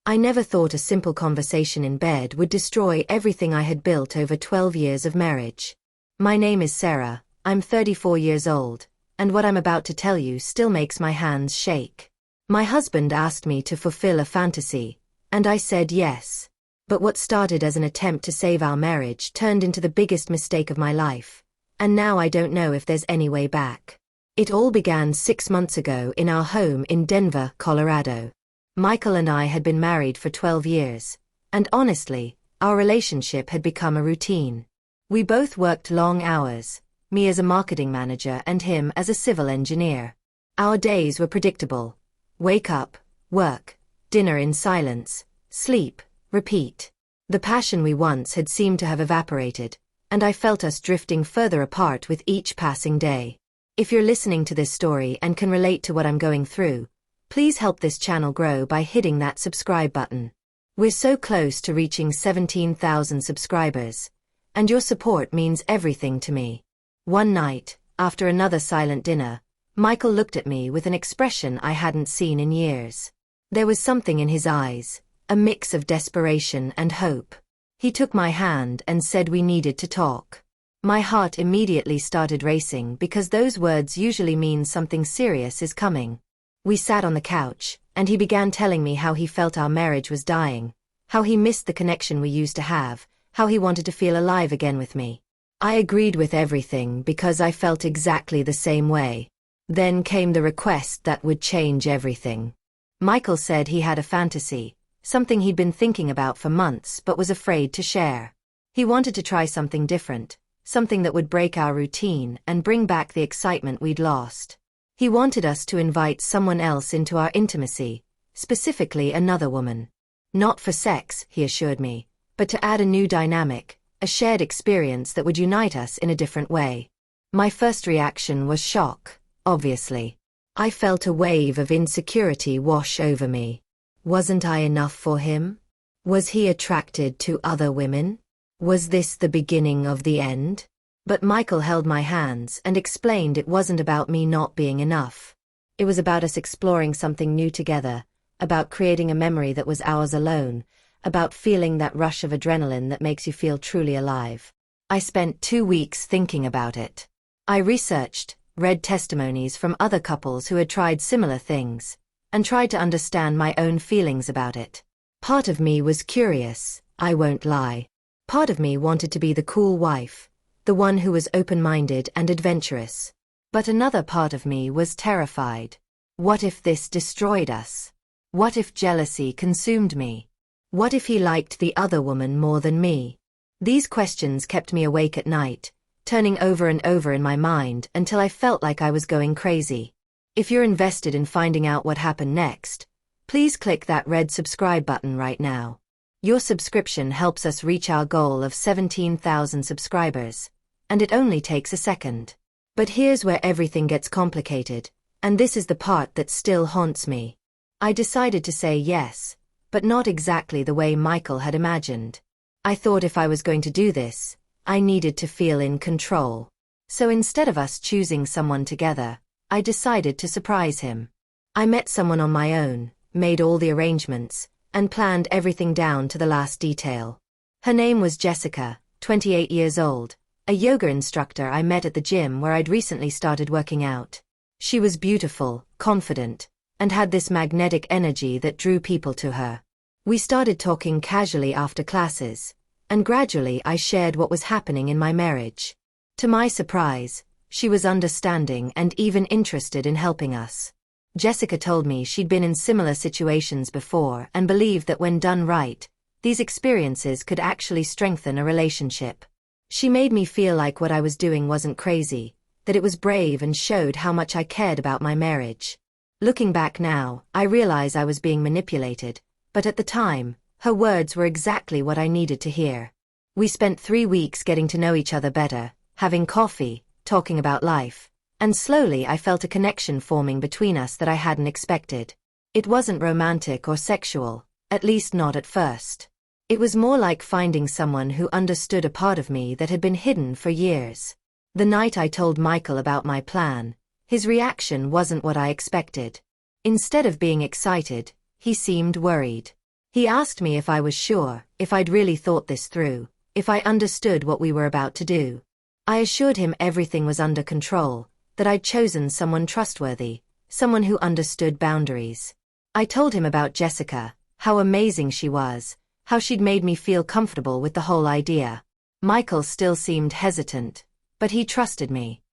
I never thought a simple conversation in bed would destroy everything I had built over 12 years of marriage. My name is Sarah, I'm 34 years old, and what I'm about to tell you still makes my hands shake. My husband asked me to fulfill a fantasy, and I said yes. But what started as an attempt to save our marriage turned into the biggest mistake of my life, and now I don't know if there's any way back. It all began 6 months ago in our home in Denver, Colorado. Michael and I had been married for 12 years, and honestly, our relationship had become a routine. We both worked long hours, me as a marketing manager and him as a civil engineer. Our days were predictable. Wake up, work, dinner in silence, sleep, repeat. The passion we once had seemed to have evaporated, and I felt us drifting further apart with each passing day. If you're listening to this story and can relate to what I'm going through, please help this channel grow by hitting that subscribe button. We're so close to reaching 17,000 subscribers, and your support means everything to me. One night, after another silent dinner, Michael looked at me with an expression I hadn't seen in years. There was something in his eyes, a mix of desperation and hope. He took my hand and said we needed to talk. My heart immediately started racing because those words usually mean something serious is coming. We sat on the couch, and he began telling me how he felt our marriage was dying, how he missed the connection we used to have, how he wanted to feel alive again with me. I agreed with everything because I felt exactly the same way. Then came the request that would change everything. Michael said he had a fantasy, something he'd been thinking about for months but was afraid to share. He wanted to try something different, something that would break our routine and bring back the excitement we'd lost. He wanted us to invite someone else into our intimacy, specifically another woman. Not for sex, he assured me, but to add a new dynamic, a shared experience that would unite us in a different way. My first reaction was shock, obviously. I felt a wave of insecurity wash over me. Wasn't I enough for him? Was he attracted to other women? Was this the beginning of the end? But Michael held my hands and explained it wasn't about me not being enough. It was about us exploring something new together, about creating a memory that was ours alone, about feeling that rush of adrenaline that makes you feel truly alive. I spent 2 weeks thinking about it. I researched, read testimonies from other couples who had tried similar things, and tried to understand my own feelings about it. Part of me was curious, I won't lie. Part of me wanted to be the cool wife, the one who was open-minded and adventurous. But another part of me was terrified. What if this destroyed us? What if jealousy consumed me? What if he liked the other woman more than me? These questions kept me awake at night, turning over and over in my mind until I felt like I was going crazy. If you're invested in finding out what happened next, please click that red subscribe button right now. Your subscription helps us reach our goal of 17,000 subscribers, and it only takes a second. But here's where everything gets complicated, and this is the part that still haunts me. I decided to say yes, but not exactly the way Michael had imagined. I thought if I was going to do this, I needed to feel in control. So instead of us choosing someone together, I decided to surprise him. I met someone on my own, made all the arrangements, and planned everything down to the last detail. Her name was Jessica, 28 years old, a yoga instructor I met at the gym where I'd recently started working out. She was beautiful, confident, and had this magnetic energy that drew people to her. We started talking casually after classes, and gradually I shared what was happening in my marriage. To my surprise, she was understanding and even interested in helping us. Jessica told me she'd been in similar situations before and believed that when done right, these experiences could actually strengthen a relationship. She made me feel like what I was doing wasn't crazy, that it was brave and showed how much I cared about my marriage. Looking back now, I realize I was being manipulated, but at the time, her words were exactly what I needed to hear. We spent 3 weeks getting to know each other better, having coffee, talking about life. And slowly I felt a connection forming between us that I hadn't expected. It wasn't romantic or sexual, at least not at first. It was more like finding someone who understood a part of me that had been hidden for years. The night I told Michael about my plan, his reaction wasn't what I expected. Instead of being excited, he seemed worried. He asked me if I was sure, if I'd really thought this through, if I understood what we were about to do. I assured him everything was under control, that I'd chosen someone trustworthy, someone who understood boundaries. I told him about Jessica, how amazing she was, how she'd made me feel comfortable with the whole idea. Michael still seemed hesitant, but he trusted me.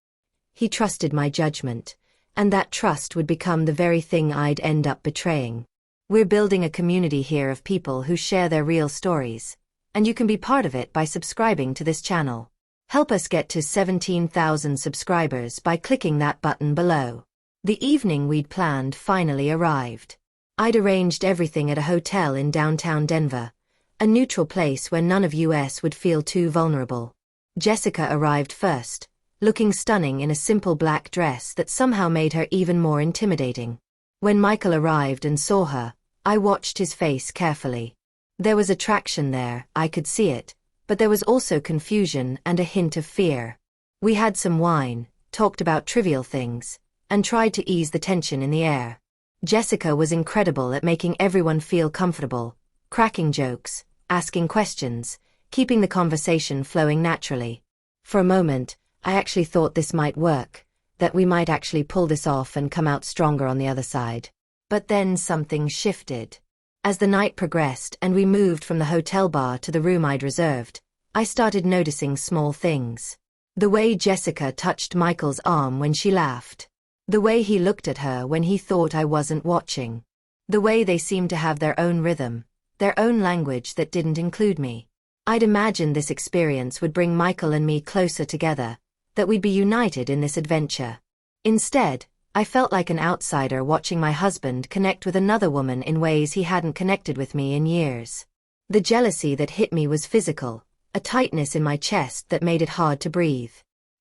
He trusted my judgment, and that trust would become the very thing I'd end up betraying. We're building a community here of people who share their real stories, and you can be part of it by subscribing to this channel. Help us get to 17,000 subscribers by clicking that button below. The evening we'd planned finally arrived. I'd arranged everything at a hotel in downtown Denver, a neutral place where none of us would feel too vulnerable. Jessica arrived first, looking stunning in a simple black dress that somehow made her even more intimidating. When Michael arrived and saw her, I watched his face carefully. There was attraction there, I could see it, but there was also confusion and a hint of fear. We had some wine, talked about trivial things, and tried to ease the tension in the air. Jessica was incredible at making everyone feel comfortable, cracking jokes, asking questions, keeping the conversation flowing naturally. For a moment, I actually thought this might work, that we might actually pull this off and come out stronger on the other side. But then something shifted. As the night progressed and we moved from the hotel bar to the room I'd reserved, I started noticing small things. The way Jessica touched Michael's arm when she laughed. The way he looked at her when he thought I wasn't watching. The way they seemed to have their own rhythm, their own language that didn't include me. I'd imagined this experience would bring Michael and me closer together, that we'd be united in this adventure. Instead, I felt like an outsider watching my husband connect with another woman in ways he hadn't connected with me in years. The jealousy that hit me was physical, a tightness in my chest that made it hard to breathe.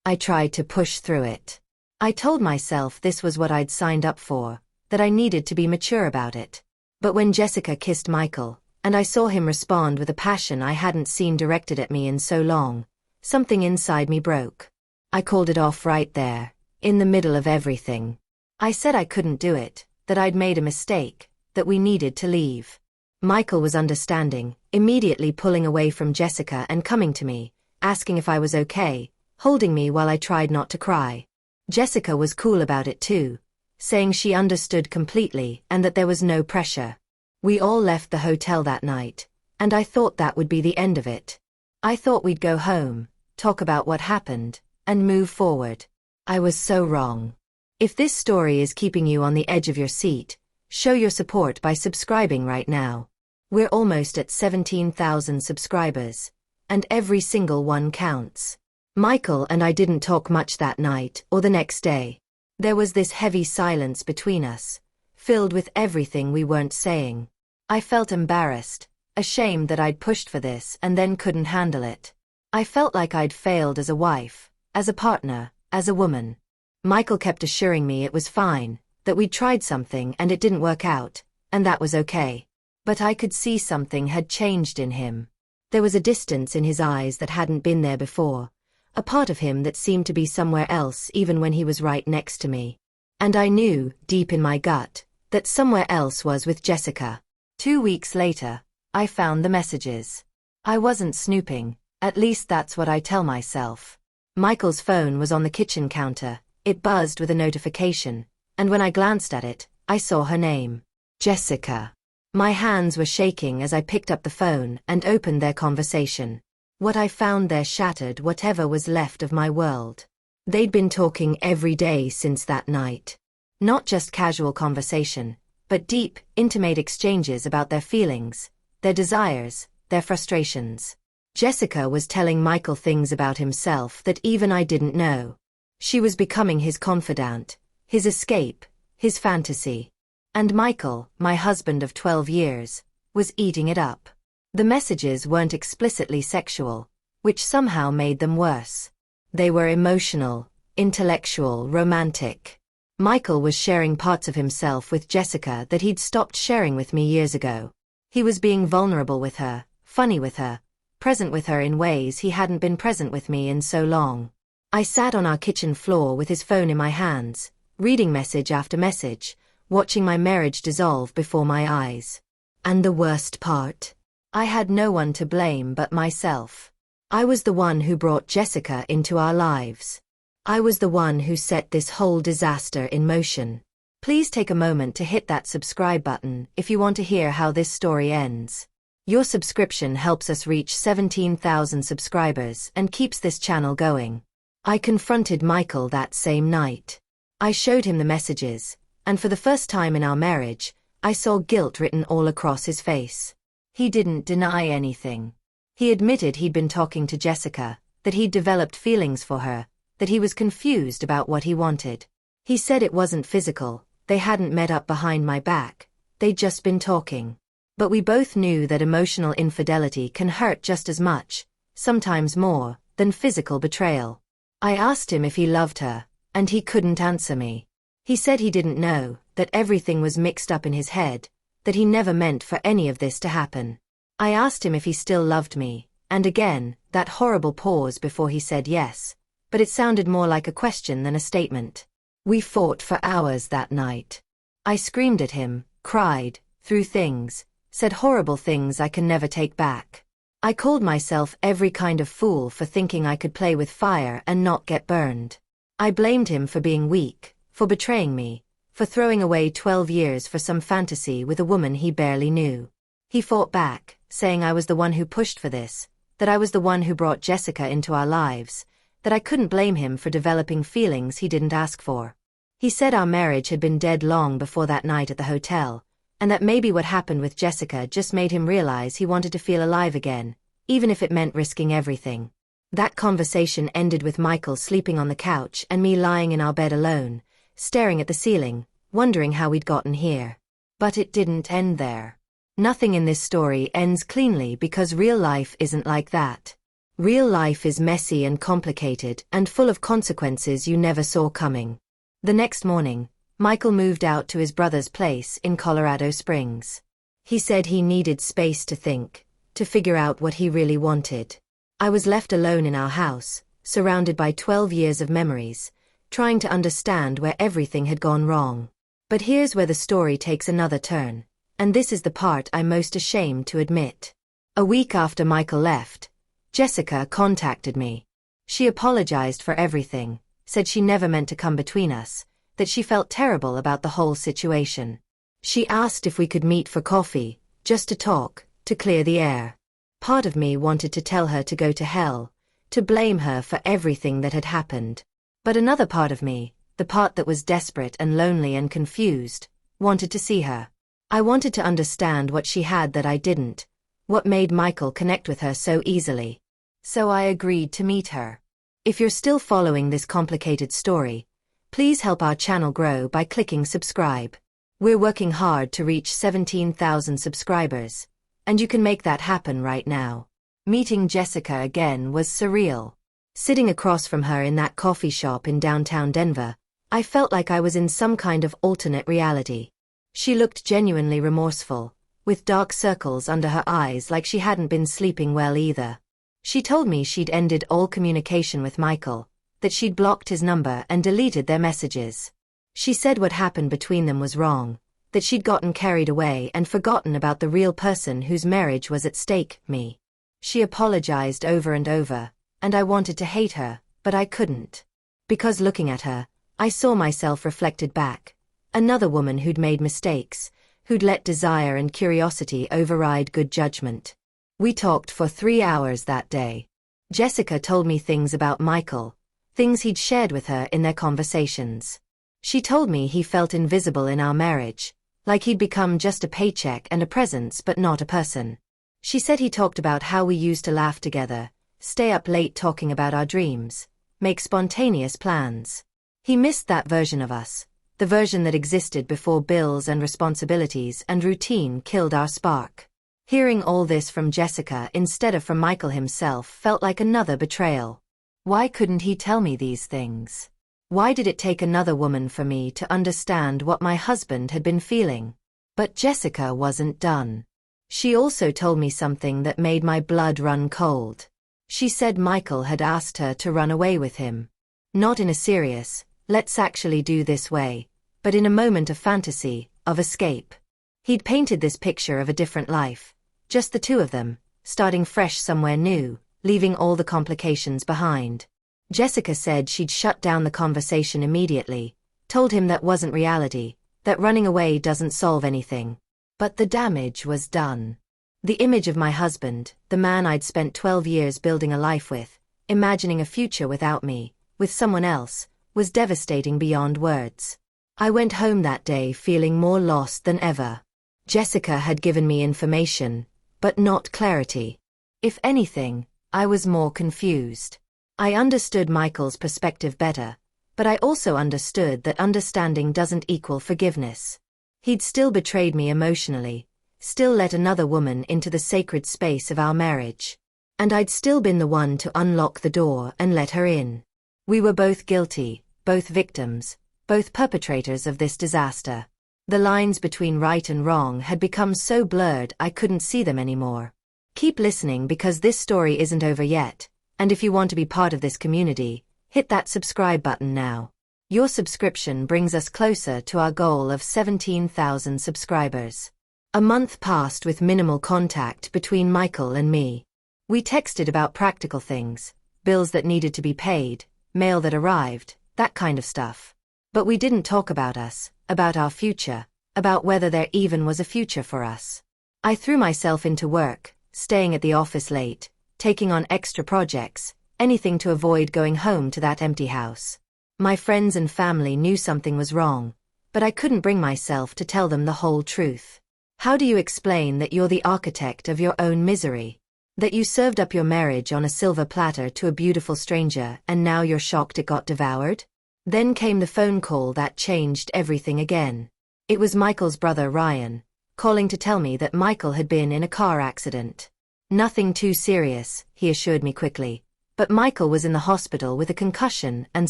I tried to push through it. I told myself this was what I'd signed up for, that I needed to be mature about it. But when Jessica kissed Michael, and I saw him respond with a passion I hadn't seen directed at me in so long, something inside me broke. I called it off right there, in the middle of everything. I said I couldn't do it, that I'd made a mistake, that we needed to leave. Michael was understanding, immediately pulling away from Jessica and coming to me, asking if I was okay, holding me while I tried not to cry. Jessica was cool about it too, saying she understood completely and that there was no pressure. We all left the hotel that night, and I thought that would be the end of it. I thought we'd go home, talk about what happened, and move forward. I was so wrong. If this story is keeping you on the edge of your seat, show your support by subscribing right now. We're almost at 17,000 subscribers, and every single one counts. Michael and I didn't talk much that night or the next day. There was this heavy silence between us, filled with everything we weren't saying. I felt embarrassed, ashamed that I'd pushed for this and then couldn't handle it. I felt like I'd failed as a wife, as a partner, as a woman. Michael kept assuring me it was fine, that we'd tried something and it didn't work out, and that was okay. But I could see something had changed in him. There was a distance in his eyes that hadn't been there before, a part of him that seemed to be somewhere else even when he was right next to me. And I knew, deep in my gut, that somewhere else was with Jessica. 2 weeks later, I found the messages. I wasn't snooping, at least that's what I tell myself. Michael's phone was on the kitchen counter, it buzzed with a notification, and when I glanced at it, I saw her name. Jessica. My hands were shaking as I picked up the phone and opened their conversation. What I found there shattered whatever was left of my world. They'd been talking every day since that night. Not just casual conversation, but deep, intimate exchanges about their feelings, their desires, their frustrations. Jessica was telling Michael things about himself that even I didn't know. She was becoming his confidant, his escape, his fantasy. And Michael, my husband of 12 years, was eating it up. The messages weren't explicitly sexual, which somehow made them worse. They were emotional, intellectual, romantic. Michael was sharing parts of himself with Jessica that he'd stopped sharing with me years ago. He was being vulnerable with her, funny with her, present with her in ways he hadn't been present with me in so long. I sat on our kitchen floor with his phone in my hands, reading message after message, watching my marriage dissolve before my eyes. And the worst part? I had no one to blame but myself. I was the one who brought Jessica into our lives. I was the one who set this whole disaster in motion. Please take a moment to hit that subscribe button if you want to hear how this story ends. Your subscription helps us reach 17,000 subscribers and keeps this channel going. I confronted Michael that same night. I showed him the messages, and for the first time in our marriage, I saw guilt written all across his face. He didn't deny anything. He admitted he'd been talking to Jessica, that he'd developed feelings for her, that he was confused about what he wanted. He said it wasn't physical, they hadn't met up behind my back, they'd just been talking. But we both knew that emotional infidelity can hurt just as much, sometimes more, than physical betrayal. I asked him if he loved her, and he couldn't answer me. He said he didn't know, that everything was mixed up in his head, that he never meant for any of this to happen. I asked him if he still loved me, and again, that horrible pause before he said yes, but it sounded more like a question than a statement. We fought for hours that night. I screamed at him, cried, threw things, said horrible things I can never take back. I called myself every kind of fool for thinking I could play with fire and not get burned. I blamed him for being weak, for betraying me, for throwing away 12 years for some fantasy with a woman he barely knew. He fought back, saying I was the one who pushed for this, that I was the one who brought Jessica into our lives, that I couldn't blame him for developing feelings he didn't ask for. He said our marriage had been dead long before that night at the hotel, and that maybe what happened with Jessica just made him realize he wanted to feel alive again, even if it meant risking everything. That conversation ended with Michael sleeping on the couch and me lying in our bed alone, staring at the ceiling, wondering how we'd gotten here. But it didn't end there. Nothing in this story ends cleanly because real life isn't like that. Real life is messy and complicated and full of consequences you never saw coming. The next morning, Michael moved out to his brother's place in Colorado Springs. He said he needed space to think, to figure out what he really wanted. I was left alone in our house, surrounded by 12 years of memories, trying to understand where everything had gone wrong. But here's where the story takes another turn, and this is the part I'm most ashamed to admit. A week after Michael left, Jessica contacted me. She apologized for everything, said she never meant to come between us, that she felt terrible about the whole situation. She asked if we could meet for coffee, just to talk, to clear the air. Part of me wanted to tell her to go to hell, to blame her for everything that had happened. But another part of me, the part that was desperate and lonely and confused, wanted to see her. I wanted to understand what she had that I didn't, what made Michael connect with her so easily. So I agreed to meet her. If you're still following this complicated story, please help our channel grow by clicking subscribe. We're working hard to reach 17,000 subscribers, and you can make that happen right now. Meeting Jessica again was surreal. Sitting across from her in that coffee shop in downtown Denver, I felt like I was in some kind of alternate reality. She looked genuinely remorseful, with dark circles under her eyes like she hadn't been sleeping well either. She told me she'd ended all communication with Michael, that she'd blocked his number and deleted their messages. She said what happened between them was wrong, that she'd gotten carried away and forgotten about the real person whose marriage was at stake, me. She apologized over and over, and I wanted to hate her, but I couldn't. Because looking at her, I saw myself reflected back. Another woman who'd made mistakes, who'd let desire and curiosity override good judgment. We talked for 3 hours that day. Jessica told me things about Michael, things he'd shared with her in their conversations. She told me he felt invisible in our marriage, like he'd become just a paycheck and a presence but not a person. She said he talked about how we used to laugh together, stay up late talking about our dreams, make spontaneous plans. He missed that version of us, the version that existed before bills and responsibilities and routine killed our spark. Hearing all this from Jessica instead of from Michael himself felt like another betrayal. Why couldn't he tell me these things? Why did it take another woman for me to understand what my husband had been feeling? But Jessica wasn't done. She also told me something that made my blood run cold. She said Michael had asked her to run away with him. Not in a serious, let's actually do this way, but in a moment of fantasy, of escape. He'd painted this picture of a different life. Just the two of them, starting fresh somewhere new, leaving all the complications behind. Jessica said she'd shut down the conversation immediately, told him that wasn't reality, that running away doesn't solve anything. But the damage was done. The image of my husband, the man I'd spent 12 years building a life with, imagining a future without me, with someone else, was devastating beyond words. I went home that day feeling more lost than ever. Jessica had given me information, but not clarity. If anything, I was more confused. I understood Michael's perspective better, but I also understood that understanding doesn't equal forgiveness. He'd still betrayed me emotionally, still let another woman into the sacred space of our marriage. And I'd still been the one to unlock the door and let her in. We were both guilty, both victims, both perpetrators of this disaster. The lines between right and wrong had become so blurred I couldn't see them anymore. Keep listening because this story isn't over yet, and if you want to be part of this community, hit that subscribe button now. Your subscription brings us closer to our goal of 17,000 subscribers. A month passed with minimal contact between Michael and me. We texted about practical things, bills that needed to be paid, mail that arrived, that kind of stuff. But we didn't talk about us, about our future, about whether there even was a future for us. I threw myself into work, staying at the office late, taking on extra projects, anything to avoid going home to that empty house. My friends and family knew something was wrong, but I couldn't bring myself to tell them the whole truth. How do you explain that you're the architect of your own misery? That you served up your marriage on a silver platter to a beautiful stranger and now you're shocked it got devoured? Then came the phone call that changed everything again. It was Michael's brother Ryan, calling to tell me that Michael had been in a car accident. Nothing too serious, he assured me quickly, but Michael was in the hospital with a concussion and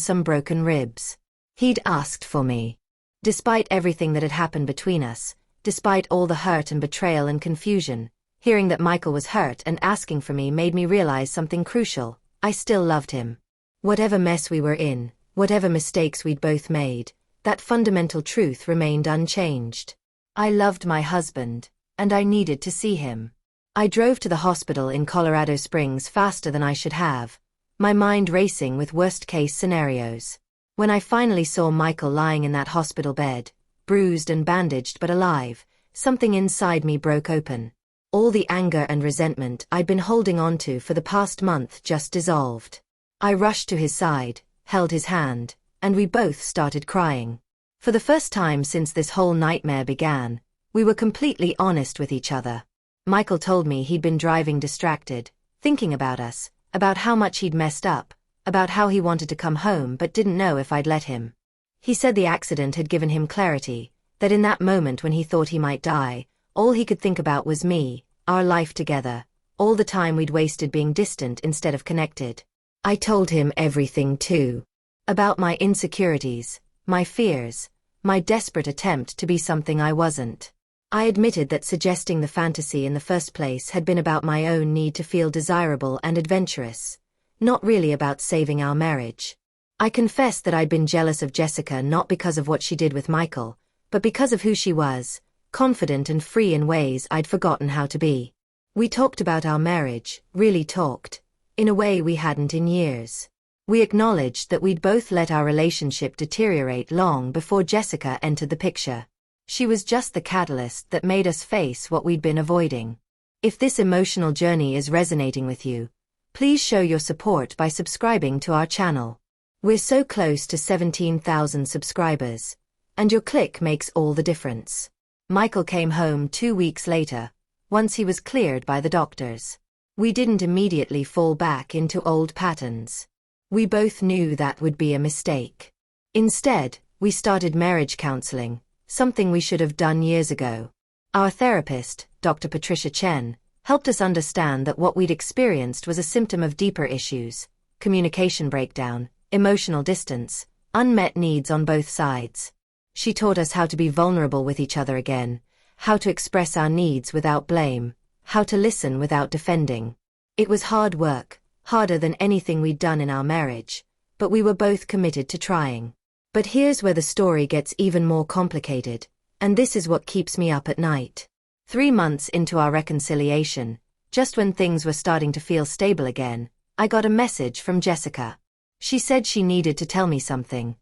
some broken ribs. He'd asked for me. Despite everything that had happened between us, despite all the hurt and betrayal and confusion, hearing that Michael was hurt and asking for me made me realize something crucial. I still loved him. Whatever mess we were in, whatever mistakes we'd both made, that fundamental truth remained unchanged. I loved my husband, and I needed to see him. I drove to the hospital in Colorado Springs faster than I should have, my mind racing with worst-case scenarios. When I finally saw Michael lying in that hospital bed, bruised and bandaged but alive, something inside me broke open. All the anger and resentment I'd been holding on to for the past month just dissolved. I rushed to his side, held his hand, and we both started crying. For the first time since this whole nightmare began, we were completely honest with each other. Michael told me he'd been driving distracted, thinking about us, about how much he'd messed up, about how he wanted to come home but didn't know if I'd let him. He said the accident had given him clarity, that in that moment when he thought he might die, all he could think about was me, our life together, all the time we'd wasted being distant instead of connected. I told him everything too. About my insecurities, my fears, my desperate attempt to be something I wasn't. I admitted that suggesting the fantasy in the first place had been about my own need to feel desirable and adventurous, not really about saving our marriage. I confessed that I'd been jealous of Jessica not because of what she did with Michael, but because of who she was, confident and free in ways I'd forgotten how to be. We talked about our marriage, really talked, in a way we hadn't in years. We acknowledged that we'd both let our relationship deteriorate long before Jessica entered the picture. She was just the catalyst that made us face what we'd been avoiding. If this emotional journey is resonating with you, please show your support by subscribing to our channel. We're so close to 17,000 subscribers, and your click makes all the difference. Michael came home 2 weeks later, once he was cleared by the doctors. We didn't immediately fall back into old patterns. We both knew that would be a mistake. Instead, we started marriage counseling, something we should have done years ago. Our therapist, Dr. Patricia Chen, helped us understand that what we'd experienced was a symptom of deeper issues: communication breakdown, emotional distance, unmet needs on both sides. She taught us how to be vulnerable with each other again, how to express our needs without blame, how to listen without defending. It was hard work, harder than anything we'd done in our marriage, but we were both committed to trying. But here's where the story gets even more complicated. And this is what keeps me up at night. 3 months into our reconciliation, just when things were starting to feel stable again, I got a message from Jessica. She said she needed to tell me something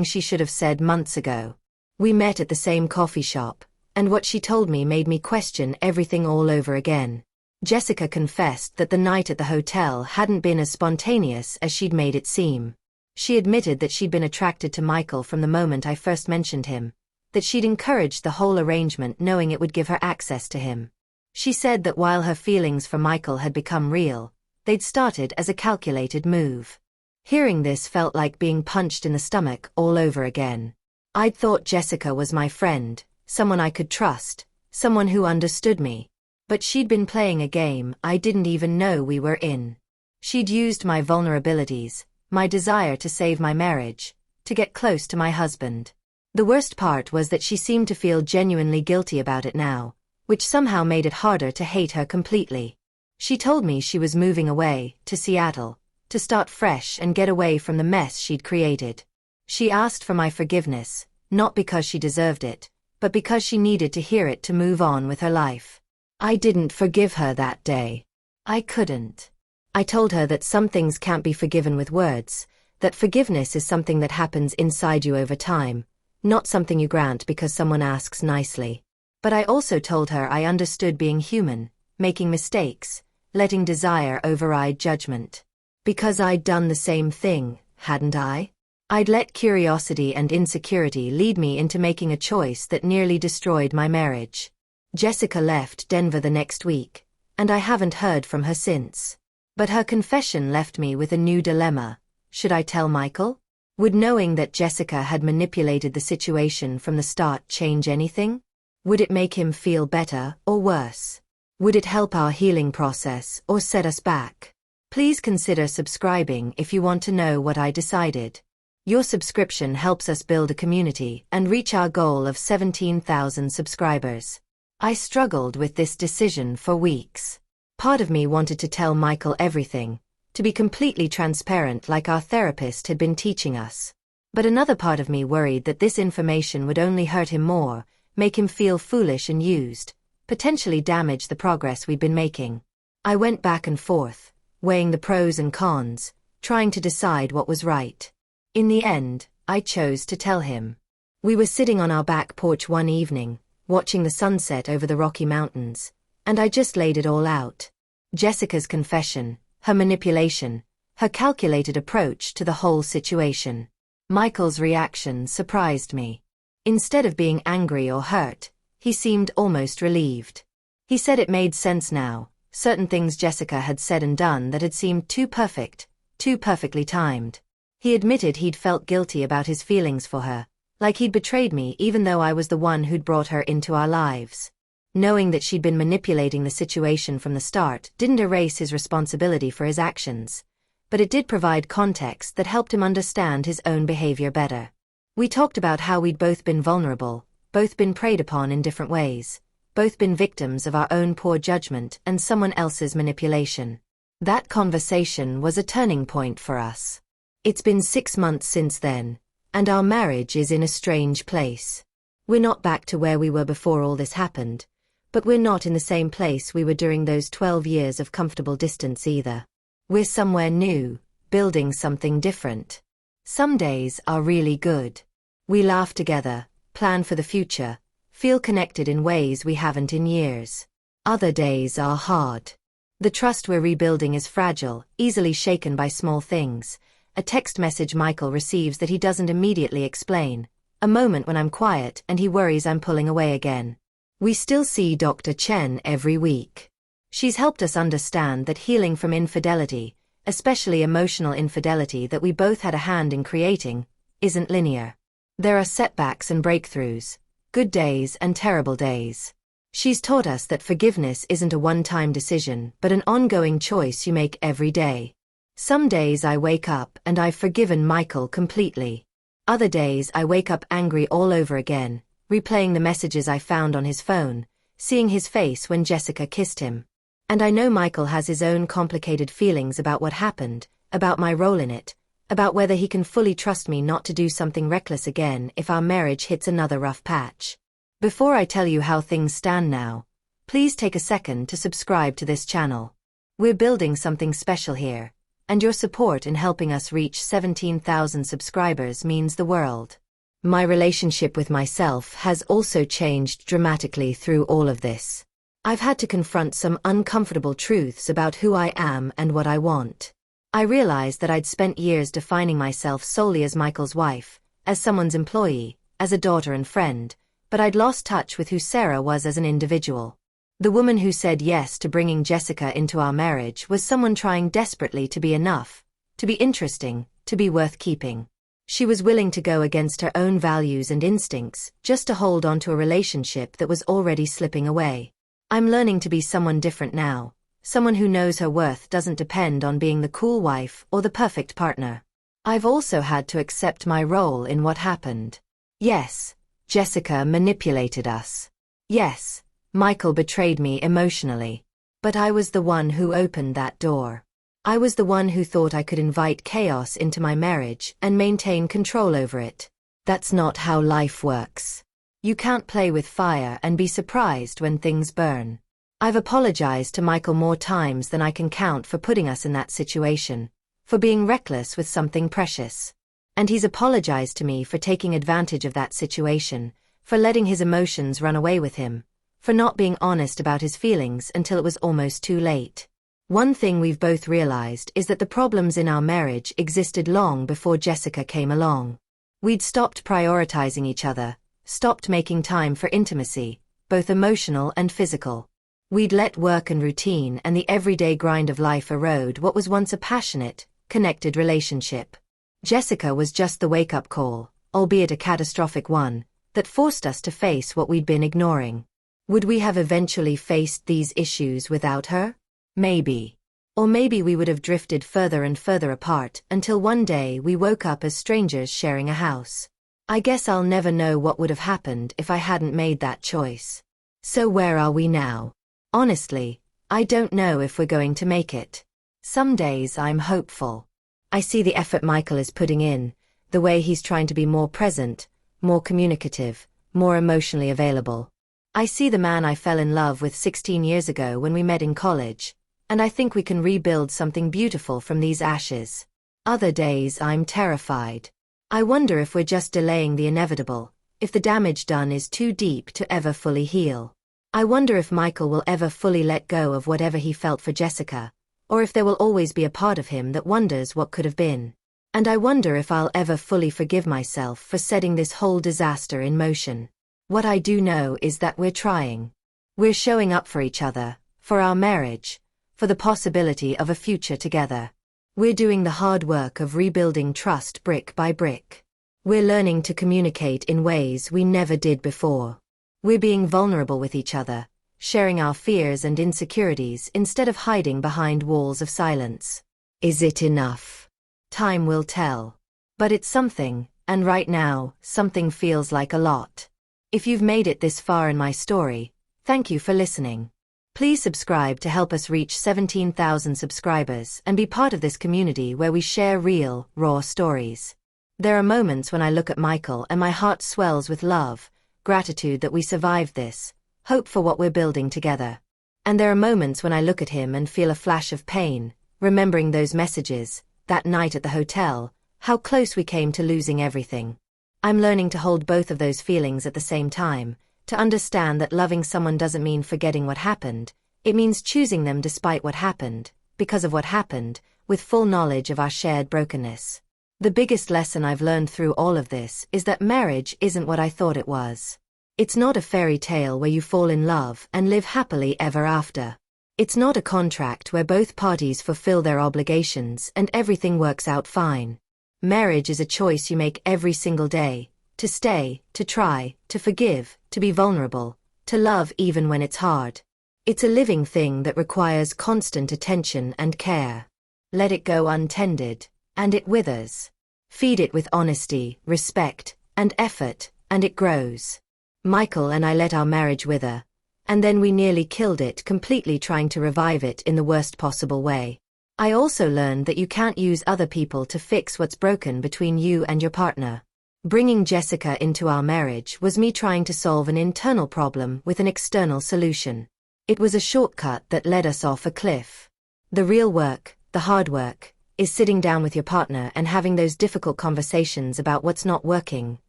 she should have said months ago. We met at the same coffee shop, and what she told me made me question everything all over again. Jessica confessed that the night at the hotel hadn't been as spontaneous as she'd made it seem. She admitted that she'd been attracted to Michael from the moment I first mentioned him, that she'd encouraged the whole arrangement knowing it would give her access to him. She said that while her feelings for Michael had become real, they'd started as a calculated move. Hearing this felt like being punched in the stomach all over again. I'd thought Jessica was my friend, someone I could trust, someone who understood me. But she'd been playing a game I didn't even know we were in. She'd used my vulnerabilities, my desire to save my marriage, to get close to my husband. The worst part was that she seemed to feel genuinely guilty about it now, which somehow made it harder to hate her completely. She told me she was moving away, to Seattle, to start fresh and get away from the mess she'd created. She asked for my forgiveness, not because she deserved it, but because she needed to hear it to move on with her life. I didn't forgive her that day. I couldn't. I told her that some things can't be forgiven with words, that forgiveness is something that happens inside you over time, not something you grant because someone asks nicely. But I also told her I understood being human, making mistakes, letting desire override judgment. Because I'd done the same thing, hadn't I? I'd let curiosity and insecurity lead me into making a choice that nearly destroyed my marriage. Jessica left Denver the next week, and I haven't heard from her since. But her confession left me with a new dilemma. Should I tell Michael? Would knowing that Jessica had manipulated the situation from the start change anything? Would it make him feel better or worse? Would it help our healing process or set us back? Please consider subscribing if you want to know what I decided. Your subscription helps us build a community and reach our goal of 17,000 subscribers. I struggled with this decision for weeks. Part of me wanted to tell Michael everything, to be completely transparent like our therapist had been teaching us. But another part of me worried that this information would only hurt him more, make him feel foolish and used, potentially damage the progress we'd been making. I went back and forth, weighing the pros and cons, trying to decide what was right. In the end, I chose to tell him. We were sitting on our back porch one evening, watching the sunset over the Rocky Mountains, and I just laid it all out. Jessica's confession, her manipulation, her calculated approach to the whole situation. Michael's reaction surprised me. Instead of being angry or hurt, he seemed almost relieved. He said it made sense now, certain things Jessica had said and done that had seemed too perfect, too perfectly timed. He admitted he'd felt guilty about his feelings for her, like he'd betrayed me even though I was the one who'd brought her into our lives. Knowing that she'd been manipulating the situation from the start didn't erase his responsibility for his actions, but it did provide context that helped him understand his own behavior better. We talked about how we'd both been vulnerable, both been preyed upon in different ways, both been victims of our own poor judgment and someone else's manipulation. That conversation was a turning point for us. It's been 6 months since then, and our marriage is in a strange place. We're not back to where we were before all this happened, but we're not in the same place we were during those 12 years of comfortable distance either. We're somewhere new, building something different. Some days are really good. We laugh together, plan for the future, feel connected in ways we haven't in years. Other days are hard. The trust we're rebuilding is fragile, easily shaken by small things. A text message Michael receives that he doesn't immediately explain. A moment when I'm quiet and he worries I'm pulling away again. We still see Dr. Chen every week. She's helped us understand that healing from infidelity, especially emotional infidelity that we both had a hand in creating, isn't linear. There are setbacks and breakthroughs, good days and terrible days. She's taught us that forgiveness isn't a one-time decision but an ongoing choice you make every day. Some days I wake up and I've forgiven Michael completely. Other days I wake up angry all over again, replaying the messages I found on his phone, seeing his face when Jessica kissed him. And I know Michael has his own complicated feelings about what happened, about my role in it, about whether he can fully trust me not to do something reckless again if our marriage hits another rough patch. Before I tell you how things stand now, please take a second to subscribe to this channel. We're building something special here, and your support in helping us reach 17,000 subscribers means the world. My relationship with myself has also changed dramatically through all of this. I've had to confront some uncomfortable truths about who I am and what I want. I realized that I'd spent years defining myself solely as Michael's wife, as someone's employee, as a daughter and friend, but I'd lost touch with who Sarah was as an individual. The woman who said yes to bringing Jessica into our marriage was someone trying desperately to be enough, to be interesting, to be worth keeping. She was willing to go against her own values and instincts just to hold on to a relationship that was already slipping away. I'm learning to be someone different now, someone who knows her worth doesn't depend on being the cool wife or the perfect partner. I've also had to accept my role in what happened. Yes, Jessica manipulated us. Yes, Michael betrayed me emotionally. But I was the one who opened that door. I was the one who thought I could invite chaos into my marriage and maintain control over it. That's not how life works. You can't play with fire and be surprised when things burn. I've apologized to Michael more times than I can count for putting us in that situation, for being reckless with something precious. And he's apologized to me for taking advantage of that situation, for letting his emotions run away with him, for not being honest about his feelings until it was almost too late. One thing we've both realized is that the problems in our marriage existed long before Jessica came along. We'd stopped prioritizing each other, stopped making time for intimacy, both emotional and physical. We'd let work and routine and the everyday grind of life erode what was once a passionate, connected relationship. Jessica was just the wake-up call, albeit a catastrophic one, that forced us to face what we'd been ignoring. Would we have eventually faced these issues without her? Maybe. Or maybe we would have drifted further and further apart until one day we woke up as strangers sharing a house. I guess I'll never know what would have happened if I hadn't made that choice. So where are we now? Honestly, I don't know if we're going to make it. Some days I'm hopeful. I see the effort Michael is putting in, the way he's trying to be more present, more communicative, more emotionally available. I see the man I fell in love with 16 years ago when we met in college, and I think we can rebuild something beautiful from these ashes. Other days I'm terrified. I wonder if we're just delaying the inevitable, if the damage done is too deep to ever fully heal. I wonder if Michael will ever fully let go of whatever he felt for Jessica, or if there will always be a part of him that wonders what could have been. And I wonder if I'll ever fully forgive myself for setting this whole disaster in motion. What I do know is that we're trying. We're showing up for each other, for our marriage, for the possibility of a future together. We're doing the hard work of rebuilding trust brick by brick. We're learning to communicate in ways we never did before. We're being vulnerable with each other, sharing our fears and insecurities instead of hiding behind walls of silence. Is it enough? Time will tell. But it's something, and right now, something feels like a lot. If you've made it this far in my story, thank you for listening. Please subscribe to help us reach 17,000 subscribers and be part of this community where we share real, raw stories. There are moments when I look at Michael and my heart swells with love, gratitude that we survived this, hope for what we're building together. And there are moments when I look at him and feel a flash of pain, remembering those messages, that night at the hotel, how close we came to losing everything. I'm learning to hold both of those feelings at the same time, to understand that loving someone doesn't mean forgetting what happened, it means choosing them despite what happened, because of what happened, with full knowledge of our shared brokenness. The biggest lesson I've learned through all of this is that marriage isn't what I thought it was. It's not a fairy tale where you fall in love and live happily ever after. It's not a contract where both parties fulfill their obligations and everything works out fine. Marriage is a choice you make every single day, to stay, to try, to forgive, to be vulnerable, to love even when it's hard. It's a living thing that requires constant attention and care. Let it go untended, and it withers. Feed it with honesty, respect, and effort, and it grows. Michael and I let our marriage wither, and then we nearly killed it completely trying to revive it in the worst possible way. I also learned that you can't use other people to fix what's broken between you and your partner. Bringing Jessica into our marriage was me trying to solve an internal problem with an external solution. It was a shortcut that led us off a cliff. The real work, the hard work, is sitting down with your partner and having those difficult conversations about what's not working,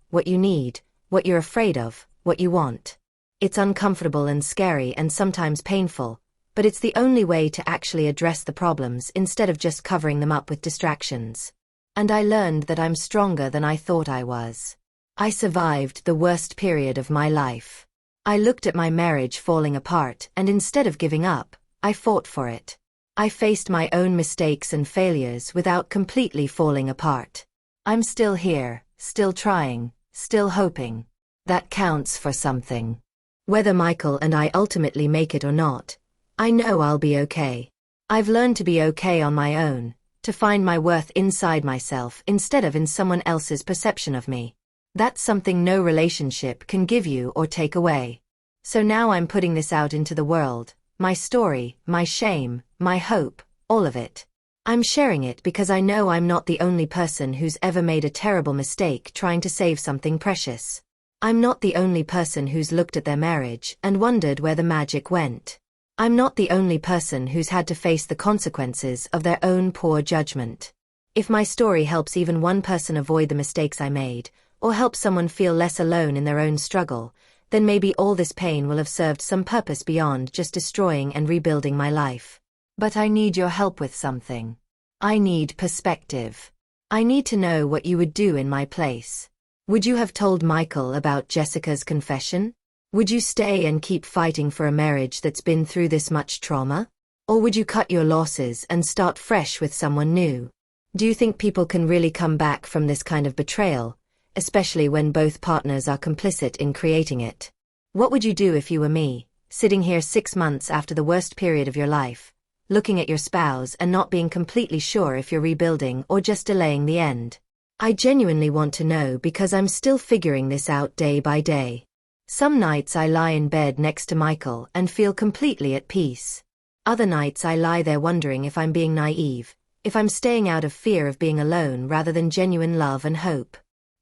what you need, what you're afraid of, what you want. It's uncomfortable and scary and sometimes painful, but it's the only way to actually address the problems instead of just covering them up with distractions. And I learned that I'm stronger than I thought I was. I survived the worst period of my life. I looked at my marriage falling apart, and instead of giving up, I fought for it. I faced my own mistakes and failures without completely falling apart. I'm still here, still trying, still hoping. That counts for something. Whether Michael and I ultimately make it or not, I know I'll be okay. I've learned to be okay on my own, to find my worth inside myself instead of in someone else's perception of me. That's something no relationship can give you or take away. So now I'm putting this out into the world, my story, my shame, my hope, all of it. I'm sharing it because I know I'm not the only person who's ever made a terrible mistake trying to save something precious. I'm not the only person who's looked at their marriage and wondered where the magic went. I'm not the only person who's had to face the consequences of their own poor judgment. If my story helps even one person avoid the mistakes I made, or helps someone feel less alone in their own struggle, then maybe all this pain will have served some purpose beyond just destroying and rebuilding my life. But I need your help with something. I need perspective. I need to know what you would do in my place. Would you have told Michael about Jessica's confession? Would you stay and keep fighting for a marriage that's been through this much trauma? Or would you cut your losses and start fresh with someone new? Do you think people can really come back from this kind of betrayal, especially when both partners are complicit in creating it? What would you do if you were me, sitting here 6 months after the worst period of your life, looking at your spouse and not being completely sure if you're rebuilding or just delaying the end? I genuinely want to know because I'm still figuring this out day by day. Some nights I lie in bed next to Michael and feel completely at peace. Other nights I lie there wondering if I'm being naive, if I'm staying out of fear of being alone rather than genuine love and hope.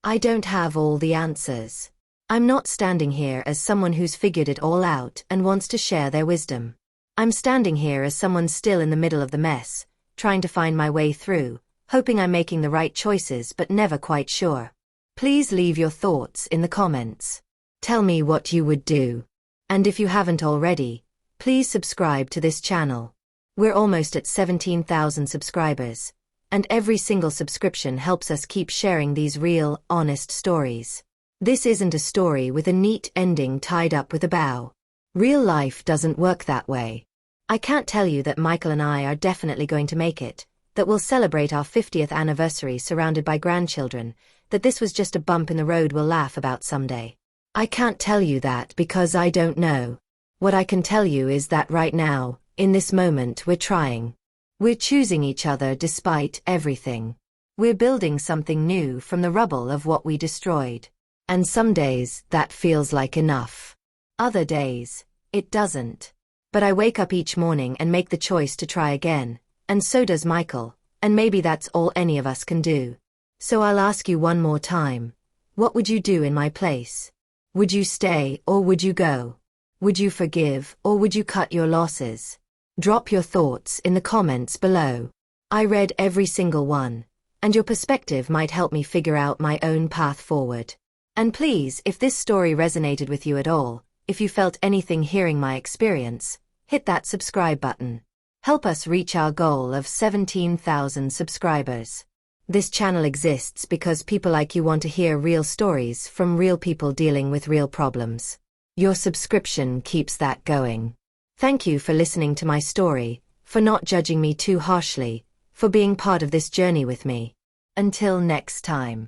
I don't have all the answers. I'm not standing here as someone who's figured it all out and wants to share their wisdom. I'm standing here as someone still in the middle of the mess, trying to find my way through, hoping I'm making the right choices but never quite sure. Please leave your thoughts in the comments. Tell me what you would do. And if you haven't already, please subscribe to this channel. We're almost at 17,000 subscribers, and every single subscription helps us keep sharing these real, honest stories. This isn't a story with a neat ending tied up with a bow. Real life doesn't work that way. I can't tell you that Michael and I are definitely going to make it, that we'll celebrate our 50th anniversary surrounded by grandchildren, that this was just a bump in the road we'll laugh about someday. I can't tell you that because I don't know. What I can tell you is that right now, in this moment, we're trying. We're choosing each other despite everything. We're building something new from the rubble of what we destroyed. And some days, that feels like enough. Other days, it doesn't. But I wake up each morning and make the choice to try again, and so does Michael, and maybe that's all any of us can do. So I'll ask you one more time. What would you do in my place? Would you stay or would you go? Would you forgive or would you cut your losses? Drop your thoughts in the comments below. I read every single one, and your perspective might help me figure out my own path forward. And please, if this story resonated with you at all, if you felt anything hearing my experience, hit that subscribe button. Help us reach our goal of 17,000 subscribers. This channel exists because people like you want to hear real stories from real people dealing with real problems. Your subscription keeps that going. Thank you for listening to my story, for not judging me too harshly, for being part of this journey with me. Until next time.